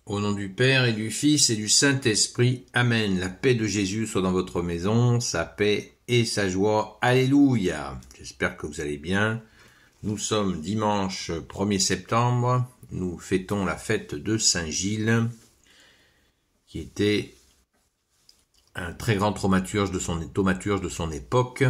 Au nom du Père et du Fils et du Saint-Esprit, Amen. La paix de Jésus soit dans votre maison, sa paix et sa joie. Alléluia. J'espère que vous allez bien. Nous sommes dimanche 1er septembre. Nous fêtons la fête de Saint-Gilles, qui était un très grand thaumaturge de son époque.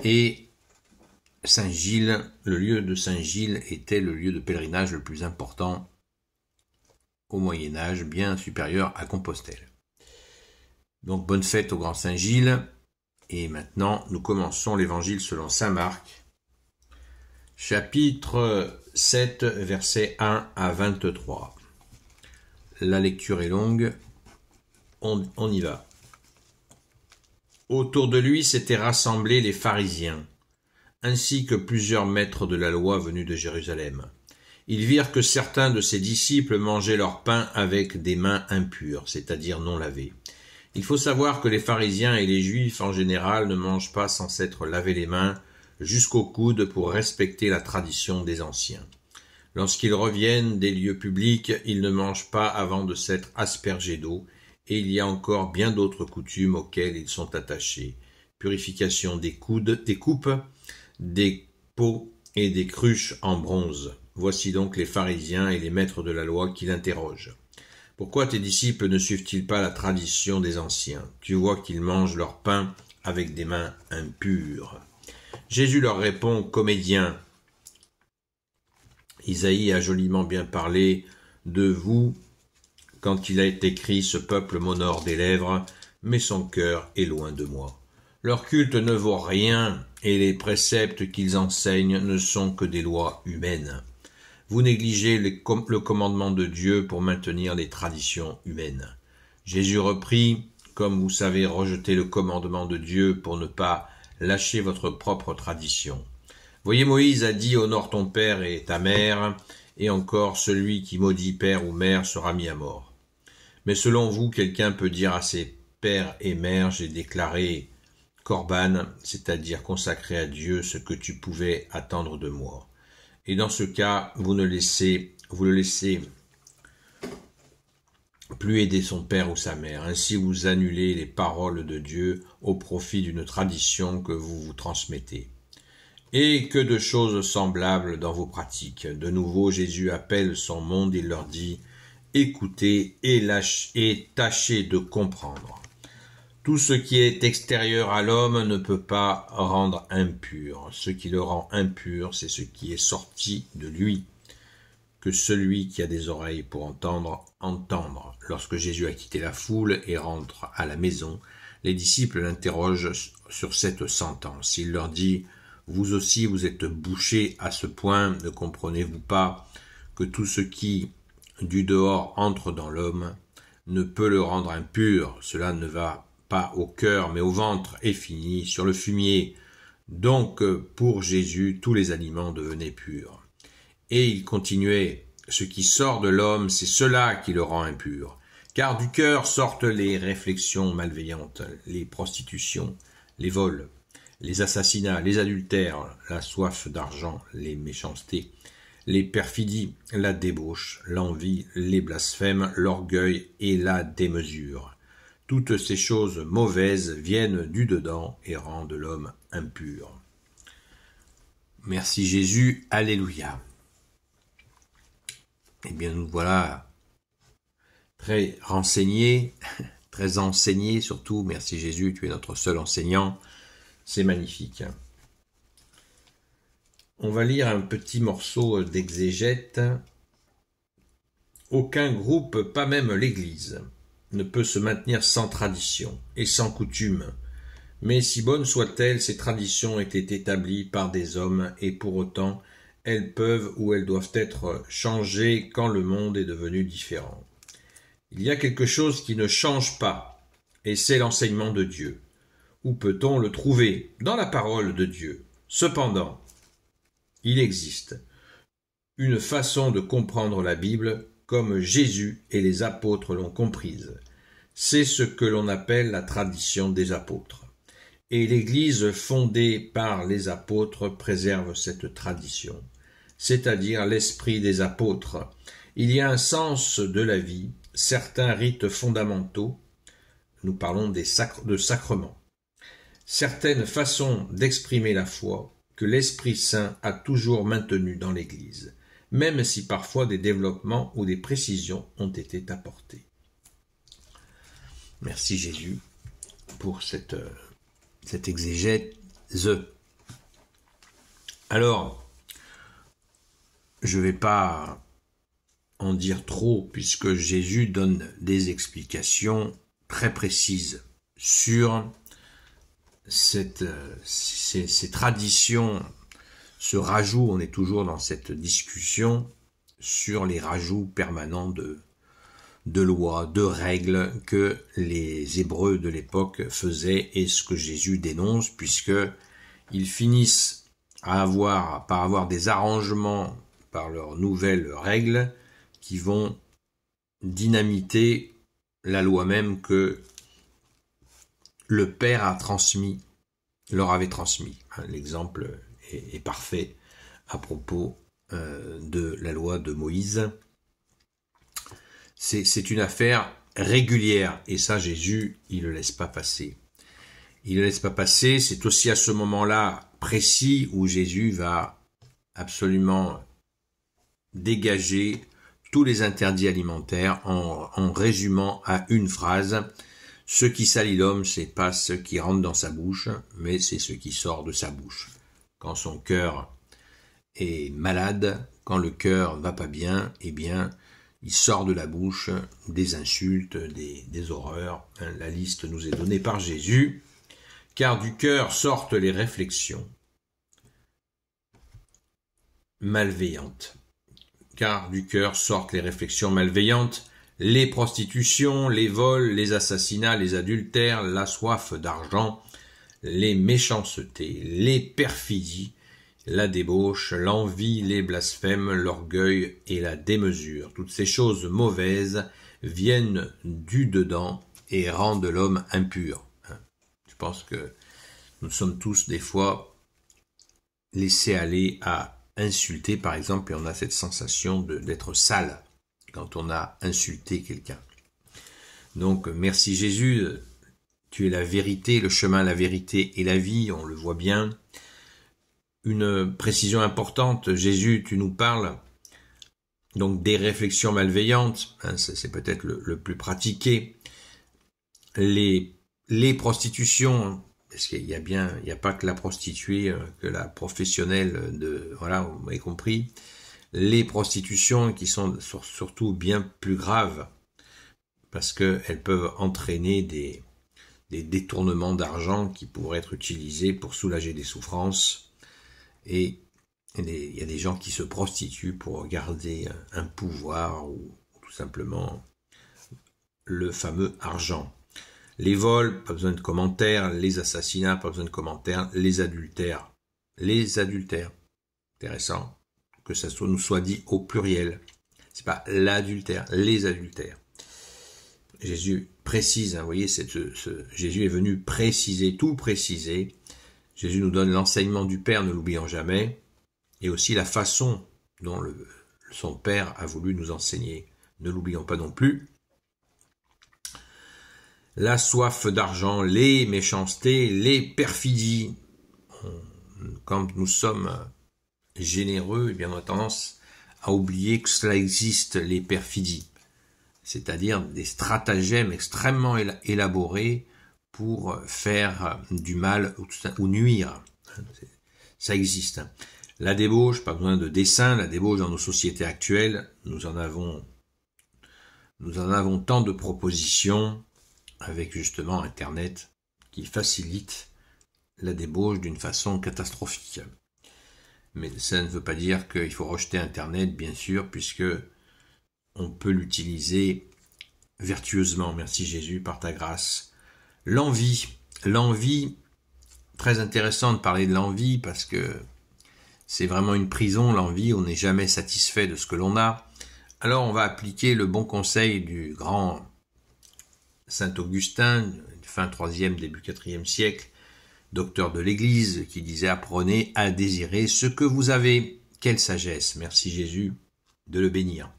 Et Saint-Gilles, le lieu de Saint-Gilles était le lieu de pèlerinage le plus important au Moyen-Âge, bien supérieur à Compostelle. Donc bonne fête au grand Saint-Gilles. Et maintenant, nous commençons l'évangile selon saint Marc, chapitre 7, versets 1 à 23. La lecture est longue, on y va. Autour de lui s'étaient rassemblés les pharisiens, ainsi que plusieurs maîtres de la loi venus de Jérusalem. Ils virent que certains de ses disciples mangeaient leur pain avec des mains impures, c'est-à-dire non lavées. Il faut savoir que les pharisiens et les juifs en général ne mangent pas sans s'être lavé les mains jusqu'au coude pour respecter la tradition des anciens. Lorsqu'ils reviennent des lieux publics, ils ne mangent pas avant de s'être aspergés d'eau, et il y a encore bien d'autres coutumes auxquelles ils sont attachés. Purification des coudes, des coupes, des pots et des cruches en bronze. Voici donc les pharisiens et les maîtres de la loi qui l'interrogent. « Pourquoi tes disciples ne suivent-ils pas la tradition des anciens ? Tu vois qu'ils mangent leur pain avec des mains impures. » Jésus leur répond, comédien. Isaïe a joliment bien parlé de vous quand il a été écrit « Ce peuple m'honore des lèvres, mais son cœur est loin de moi. » Leur culte ne vaut rien et les préceptes qu'ils enseignent ne sont que des lois humaines. Vous négligez le commandement de Dieu pour maintenir les traditions humaines. Jésus reprit, comme vous savez rejeter le commandement de Dieu pour ne pas lâcher votre propre tradition. Voyez, Moïse a dit « Honore ton père et ta mère », et encore « Celui qui maudit père ou mère sera mis à mort ». Mais selon vous, quelqu'un peut dire à ses pères et mères « J'ai déclaré Corban, c'est-à-dire consacré à Dieu ce que tu pouvais attendre de moi. » Et dans ce cas, vous le laissez plus aider son père ou sa mère. Ainsi, vous annulez les paroles de Dieu au profit d'une tradition que vous vous transmettez. Et que de choses semblables dans vos pratiques. De nouveau, Jésus appelle son monde, il leur dit « Écoutez et tâchez de comprendre. Tout ce qui est extérieur à l'homme ne peut pas rendre impur. Ce qui le rend impur, c'est ce qui est sorti de lui. Que celui qui a des oreilles pour entendre, entendre. » Lorsque Jésus a quitté la foule et rentre à la maison, les disciples l'interrogent sur cette sentence. Il leur dit « Vous aussi vous êtes bouchés à ce point, ne comprenez-vous pas que tout ce qui, du dehors, entre dans l'homme, ne peut le rendre impur. Cela ne va pas au cœur, mais au ventre, et finit sur le fumier. Donc, pour Jésus, tous les aliments devenaient purs. Et il continuait, ce qui sort de l'homme, c'est cela qui le rend impur. Car du cœur sortent les réflexions malveillantes, les prostitutions, les vols, les assassinats, les adultères, la soif d'argent, les méchancetés, les perfidies, la débauche, l'envie, les blasphèmes, l'orgueil et la démesure. Toutes ces choses mauvaises viennent du dedans et rendent l'homme impur. Merci Jésus, alléluia. Eh bien nous voilà très renseignés, très enseignés surtout. Merci Jésus, tu es notre seul enseignant. C'est magnifique. On va lire un petit morceau d'exégète. Aucun groupe, pas même l'Église, ne peut se maintenir sans tradition et sans coutume. Mais si bonnes soient-elles, ces traditions étaient établies par des hommes et pour autant, elles peuvent ou elles doivent être changées quand le monde est devenu différent. Il y a quelque chose qui ne change pas, et c'est l'enseignement de Dieu. Où peut-on le trouver? Dans la parole de Dieu. Cependant, il existe une façon de comprendre la Bible comme Jésus et les apôtres l'ont comprise. C'est ce que l'on appelle la tradition des apôtres. Et l'Église fondée par les apôtres préserve cette tradition, c'est-à-dire l'esprit des apôtres, Il y a un sens de la vie, certains rites fondamentaux, nous parlons de sacrements, certaines façons d'exprimer la foi que l'Esprit Saint a toujours maintenues dans l'Église, même si parfois des développements ou des précisions ont été apportés. Merci Jésus pour cette exégèse. Alors, je ne vais pas en dire trop puisque Jésus donne des explications très précises sur ces traditions, ce rajout, on est toujours dans cette discussion sur les rajouts permanents de lois, de règles que les Hébreux de l'époque faisaient et ce que Jésus dénonce puisque ils finissent par avoir des arrangements par leurs nouvelles règles qui vont dynamiter la loi même que le Père leur avait transmis. L'exemple est parfait à propos de la loi de Moïse. C'est une affaire régulière et ça Jésus il le laisse pas passer. Il ne laisse pas passer, c'est aussi à ce moment-là précis où Jésus va absolument dégager tous les interdits alimentaires en résumant à une phrase « Ce qui salit l'homme, c'est pas ce qui rentre dans sa bouche, mais c'est ce qui sort de sa bouche. » Quand son cœur est malade, quand le cœur va pas bien, eh bien, il sort de la bouche des insultes, des horreurs. La liste nous est donnée par Jésus. Car du cœur sortent les réflexions malveillantes. Car du cœur sortent les réflexions malveillantes, les prostitutions, les vols, les assassinats, les adultères, la soif d'argent, les méchancetés, les perfidies, la débauche, l'envie, les blasphèmes, l'orgueil et la démesure. Toutes ces choses mauvaises viennent du dedans et rendent l'homme impur. Je pense que nous sommes tous des fois laissés aller à insulter, par exemple, et on a cette sensation d'être sale quand on a insulté quelqu'un. Donc, merci Jésus, tu es la vérité, le chemin, la vérité et la vie, on le voit bien. Une précision importante, Jésus, tu nous parles donc des réflexions malveillantes, c'est peut-être le plus pratiqué, les prostitutions, parce qu'il y a pas que la prostituée, que la professionnelle voilà, vous m'avez compris, les prostitutions qui sont surtout bien plus graves, parce qu'elles peuvent entraîner des détournements d'argent qui pourraient être utilisés pour soulager des souffrances, et il y a des gens qui se prostituent pour garder un pouvoir, ou tout simplement le fameux argent. Les vols, pas besoin de commentaires, les assassinats, pas besoin de commentaires, les adultères, intéressant que ça nous soit dit au pluriel, c'est pas l'adultère, les adultères. Jésus précise, vous voyez, Jésus est venu préciser, tout préciser. Jésus nous donne l'enseignement du Père, ne l'oublions jamais, et aussi la façon dont son Père a voulu nous enseigner, ne l'oublions pas non plus. La soif d'argent, les méchancetés, les perfidies. Quand nous sommes généreux, eh bien, on a tendance à oublier que cela existe, les perfidies. C'est-à-dire des stratagèmes extrêmement élaborés pour faire du mal ou nuire. Ça existe. La débauche, pas besoin de dessin, la débauche dans nos sociétés actuelles, nous en avons tant de propositions, avec justement Internet qui facilite la débauche d'une façon catastrophique. Mais ça ne veut pas dire qu'il faut rejeter Internet, bien sûr, puisque on peut l'utiliser vertueusement. Merci Jésus, par ta grâce. L'envie, très intéressant de parler de l'envie, parce que c'est vraiment une prison, l'envie, on n'est jamais satisfait de ce que l'on a. Alors on va appliquer le bon conseil du grand Saint Augustin, fin 3e, début 4e siècle, docteur de l'Église, qui disait « Apprenez à désirer ce que vous avez ». Quelle sagesse, merci Jésus de le bénir.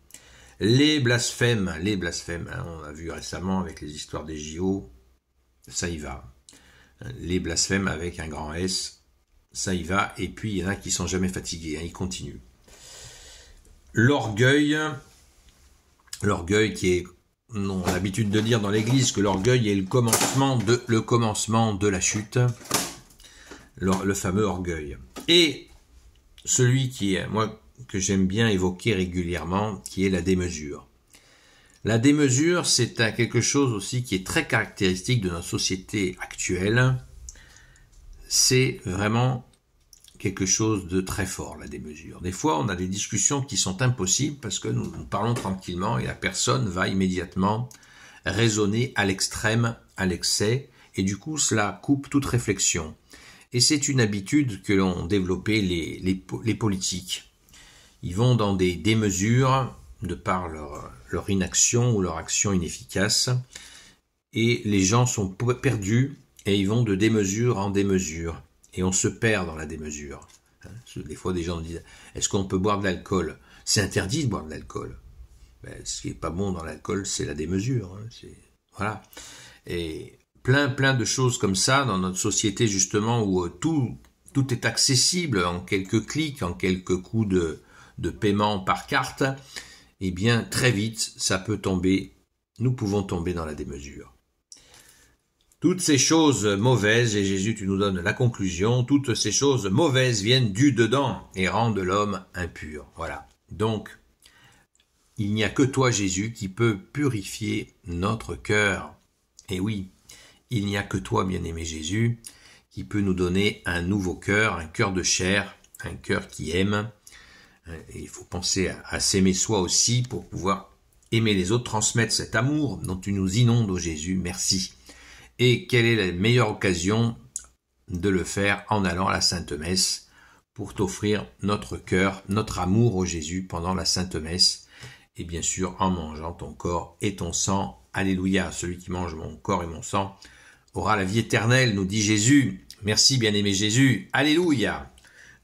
Les blasphèmes, hein, on a vu récemment avec les histoires des JO, ça y va. Les blasphèmes avec un grand S, ça y va. Et puis il y en a qui sont jamais fatigués, hein, ils continuent. L'orgueil qui est, on a l'habitude de dire dans l'Église que l'orgueil est le commencement de la chute, le fameux orgueil. Et celui qui est, moi, que j'aime bien évoquer régulièrement, qui est la démesure. La démesure, c'est quelque chose aussi qui est très caractéristique de notre société actuelle. C'est vraiment quelque chose de très fort, la démesure. Des fois, on a des discussions qui sont impossibles parce que nous parlons tranquillement et la personne va immédiatement raisonner à l'extrême, à l'excès, et du coup, cela coupe toute réflexion. Et c'est une habitude que l'ont développé les politiques. Ils vont dans des démesures de par leur inaction ou leur action inefficace, et les gens sont perdus et ils vont de démesure en démesure. Et on se perd dans la démesure. Des fois, des gens disent « Est-ce qu'on peut boire de l'alcool ?» C'est interdit de boire de l'alcool. Ce qui n'est pas bon dans l'alcool, c'est la démesure. Voilà. Et plein de choses comme ça dans notre société, justement, où tout est accessible en quelques clics, en quelques coups de paiement par carte. Eh bien, très vite, ça peut tomber. Nous pouvons tomber dans la démesure. Toutes ces choses mauvaises, et Jésus, tu nous donnes la conclusion, toutes ces choses mauvaises viennent du dedans et rendent l'homme impur. Voilà. Donc, il n'y a que toi, Jésus, qui peut purifier notre cœur. Et oui, il n'y a que toi, bien-aimé Jésus, qui peut nous donner un nouveau cœur, un cœur de chair, un cœur qui aime. Et il faut penser à s'aimer soi aussi pour pouvoir aimer les autres, transmettre cet amour dont tu nous inondes, ô Jésus. Merci. Et quelle est la meilleure occasion de le faire en allant à la Sainte Messe pour t'offrir notre cœur, notre amour au Jésus pendant la Sainte Messe et bien sûr en mangeant ton corps et ton sang. Alléluia, celui qui mange mon corps et mon sang aura la vie éternelle, nous dit Jésus. Merci bien-aimé Jésus. Alléluia.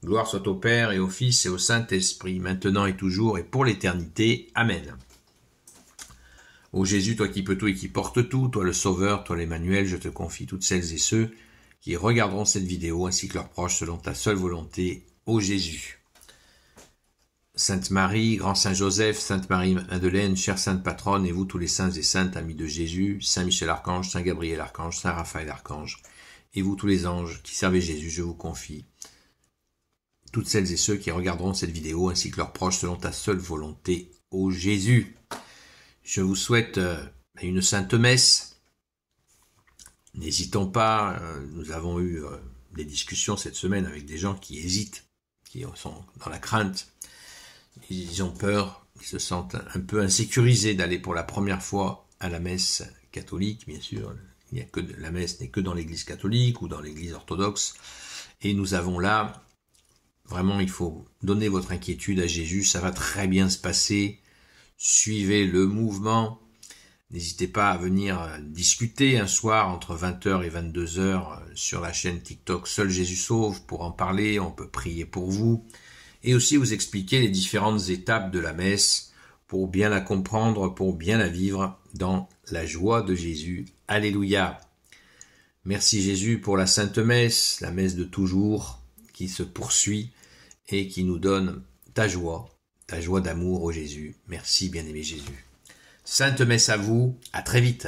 Gloire soit au Père et au Fils et au Saint-Esprit, maintenant et toujours et pour l'éternité. Amen. Ô Jésus, toi qui peux tout et qui portes tout, toi le Sauveur, toi l'Emmanuel, je te confie toutes celles et ceux qui regarderont cette vidéo ainsi que leurs proches selon ta seule volonté, ô Jésus. Sainte Marie, Grand Saint Joseph, Sainte Marie-Madeleine, chère Sainte Patronne, et vous tous les saints et saintes, amis de Jésus, Saint Michel Archange, Saint Gabriel Archange, Saint Raphaël Archange, et vous tous les anges qui servez Jésus, je vous confie toutes celles et ceux qui regarderont cette vidéo ainsi que leurs proches selon ta seule volonté, ô Jésus. Je vous souhaite une sainte messe. N'hésitons pas, nous avons eu des discussions cette semaine avec des gens qui hésitent, qui sont dans la crainte. Ils ont peur, ils se sentent un peu insécurisés d'aller pour la première fois à la messe catholique, bien sûr. La messe n'est que dans l'église catholique ou dans l'église orthodoxe. Et nous avons là, vraiment, il faut donner votre inquiétude à Jésus, ça va très bien se passer. Suivez le mouvement. N'hésitez pas à venir discuter un soir entre 20h et 22h sur la chaîne TikTok Seul Jésus Sauve pour en parler. On peut prier pour vous et aussi vous expliquer les différentes étapes de la messe pour bien la comprendre, pour bien la vivre dans la joie de Jésus. Alléluia. Merci Jésus pour la Sainte Messe, la messe de toujours qui se poursuit et qui nous donne ta joie d'amour, ô Jésus. Merci, bien-aimé Jésus. Sainte Messe à vous, à très vite.